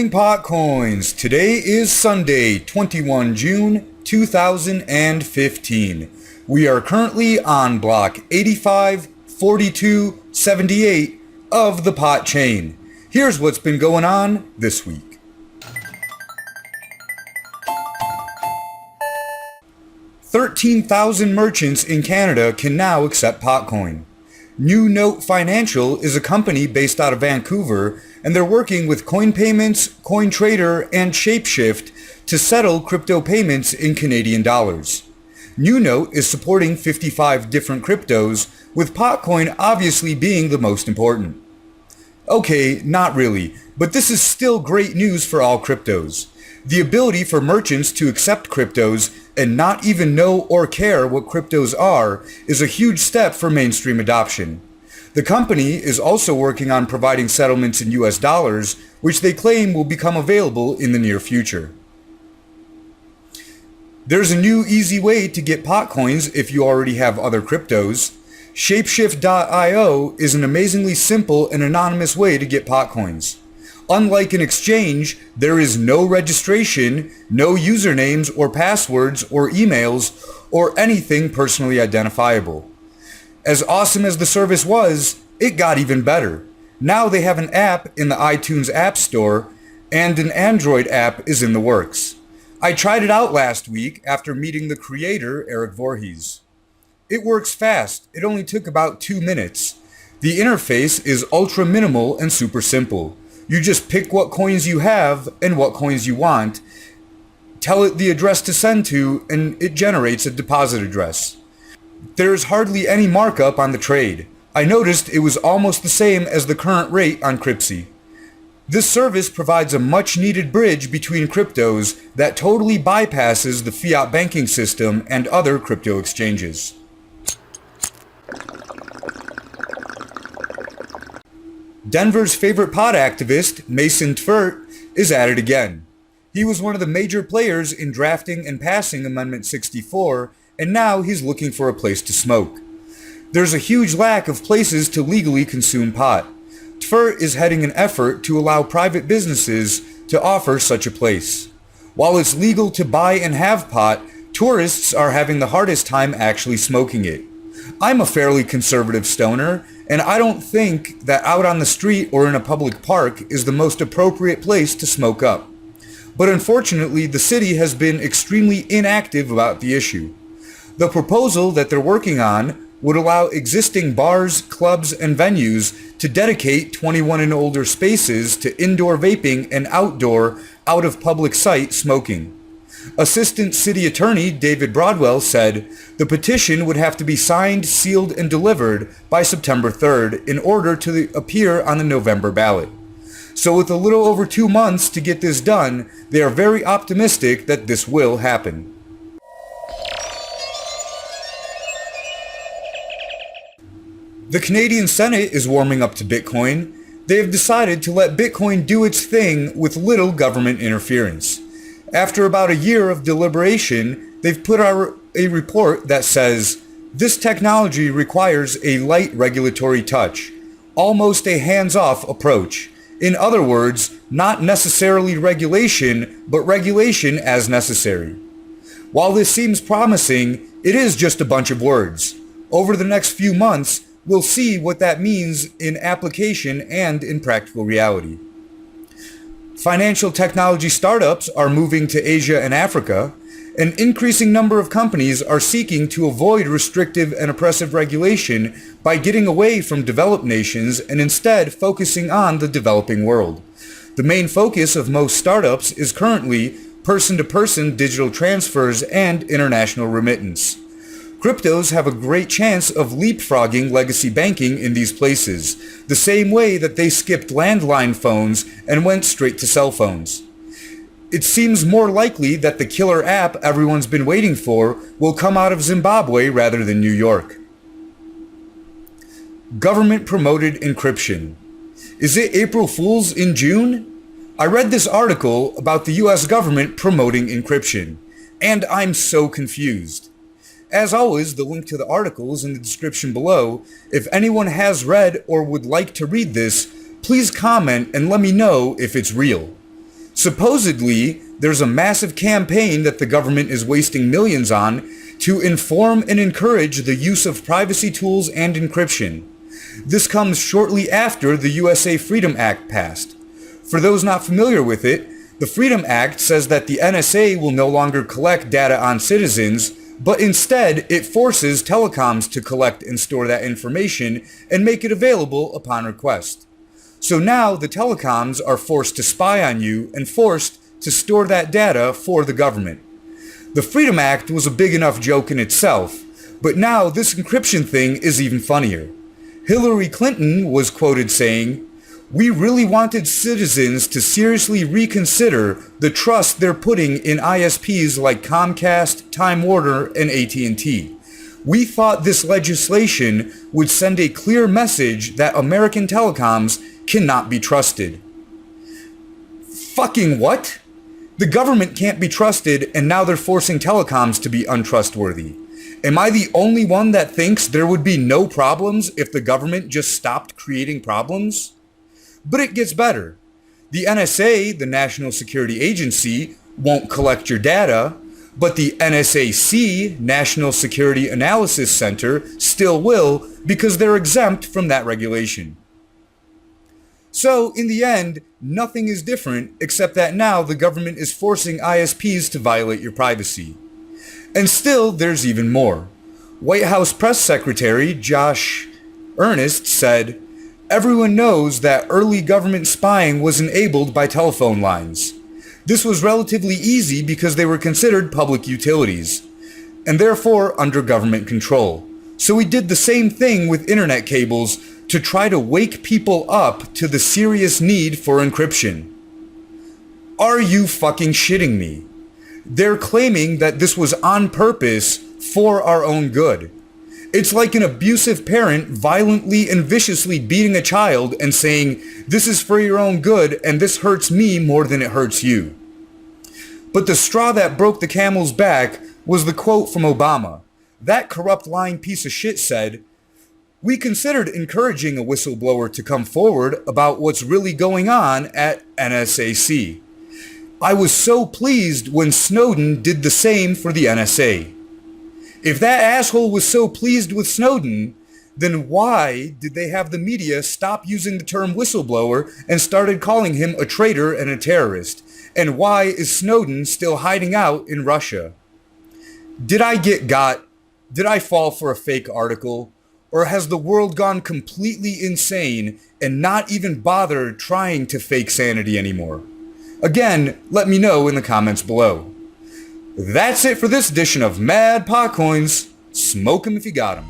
morning, PotCoins. Today is Sunday, 21 June 2015. We are currently on block 854278 of the Pot chain. Here's what's been going on this week. $13,000 merchants in Canada can now accept Popcoin. New Note Financial is a company based out of Vancouver, and they're working with Coin Payments, CoinTrader, and ShapeShift to settle crypto payments in Canadian dollars. New Note is supporting 55 different cryptos, with Popcoin obviously being the most important. Okay, not really, but this is still great news for all cryptos. The ability for merchants to accept cryptos and not even know or care what cryptos are is a huge step for mainstream adoption. The company is also working on providing settlements in US dollars, which they claim will become available in the near future. There's a new easy way to get Potcoins if you already have other cryptos. ShapeShift.io is an amazingly simple and anonymous way to get Potcoins. Unlike an exchange, there is no registration, no usernames or passwords or emails or anything personally identifiable. As awesome as the service was, it got even better. Now they have an app in the iTunes App Store, and an Android app is in the works. I tried it out last week after meeting the creator, Eric Voorhees. It works fast. It only took about 2 minutes. The interface is ultra minimal and super simple. You just pick what coins you have and what coins you want, tell it the address to send to, and it generates a deposit address. There is hardly any markup on the trade. I noticed it was almost the same as the current rate on Cryptsy. This service provides a much needed bridge between cryptos that totally bypasses the fiat banking system and other crypto exchanges. Denver's favorite pot activist, Mason Burt, is at it again. He was one of the major players in drafting and passing Amendment 64, and now he's looking for a place to smoke. There's a huge lack of places to legally consume pot. Burt is heading an effort to allow private businesses to offer such a place. While it's legal to buy and have pot, tourists are having the hardest time actually smoking it. I'm a fairly conservative stoner, and I don't think that out on the street or in a public park is the most appropriate place to smoke up. But unfortunately, the city has been extremely inactive about the issue. The proposal that they're working on would allow existing bars, clubs, and venues to dedicate 21 and older spaces to indoor vaping and outdoor, out of public sight smoking. Assistant City Attorney David Broadwell said the petition would have to be signed, sealed, and delivered by September 3rd in order to appear on the November ballot. So with a little over 2 months to get this done, they are very optimistic that this will happen. The Canadian Senate is warming up to Bitcoin. They have decided to let Bitcoin do its thing with little government interference. After about a year of deliberation, they've put out a report that says, this technology requires a light regulatory touch, almost a hands-off approach. In other words, not necessarily regulation, but regulation as necessary. While this seems promising, it is just a bunch of words. Over the next few months, we'll see what that means in application and in practical reality. Financial technology startups are moving to Asia and Africa. An increasing number of companies are seeking to avoid restrictive and oppressive regulation by getting away from developed nations and instead focusing on the developing world. The main focus of most startups is currently person-to-person digital transfers and international remittance. Cryptos have a great chance of leapfrogging legacy banking in these places, the same way that they skipped landline phones and went straight to cell phones. It seems more likely that the killer app everyone's been waiting for will come out of Zimbabwe rather than New York. Government-promoted encryption. Is it April Fool's in June? I read this article about the US government promoting encryption, and I'm so confused. As always, the link to the article is in the description below. If anyone has read or would like to read this, please comment and let me know if it's real. Supposedly, there's a massive campaign that the government is wasting millions on to inform and encourage the use of privacy tools and encryption. This comes shortly after the USA Freedom Act passed. For those not familiar with it, the Freedom Act says that the NSA will no longer collect data on citizens, but instead it forces telecoms to collect and store that information and make it available upon request. So now the telecoms are forced to spy on you and forced to store that data for the government. The Freedom Act was a big enough joke in itself, but now this encryption thing is even funnier. Hillary Clinton was quoted saying, "We really wanted citizens to seriously reconsider the trust they're putting in ISPs like Comcast, Time Warner, and AT&T. We thought this legislation would send a clear message that American telecoms cannot be trusted." Fucking what? The government can't be trusted, and now they're forcing telecoms to be untrustworthy. Am I the only one that thinks there would be no problems if the government just stopped creating problems? But it gets better. The NSA, the National Security Agency, won't collect your data, but the NSAC, National Security Analysis Center, still will because they're exempt from that regulation. So, in the end, nothing is different except that now the government is forcing ISPs to violate your privacy. And still, there's even more. White House Press Secretary Josh Earnest said, "Everyone knows that early government spying was enabled by telephone lines. This was relatively easy because they were considered public utilities, and therefore under government control. So we did the same thing with internet cables to try to wake people up to the serious need for encryption." Are you fucking shitting me? They're claiming that this was on purpose for our own good. It's like an abusive parent violently and viciously beating a child and saying, "This is for your own good and this hurts me more than it hurts you." But the straw that broke the camel's back was the quote from Obama. That corrupt lying piece of shit said, "We considered encouraging a whistleblower to come forward about what's really going on at NSAC. I was so pleased when Snowden did the same for the NSA." If that asshole was so pleased with Snowden, then why did they have the media stop using the term whistleblower and started calling him a traitor and a terrorist? And why is Snowden still hiding out in Russia? Did I get got? Did I fall for a fake article? Or has the world gone completely insane and not even bother trying to fake sanity anymore? Again, let me know in the comments below. That's it for this edition of Mad PotCoins. Smoke 'em if you got 'em.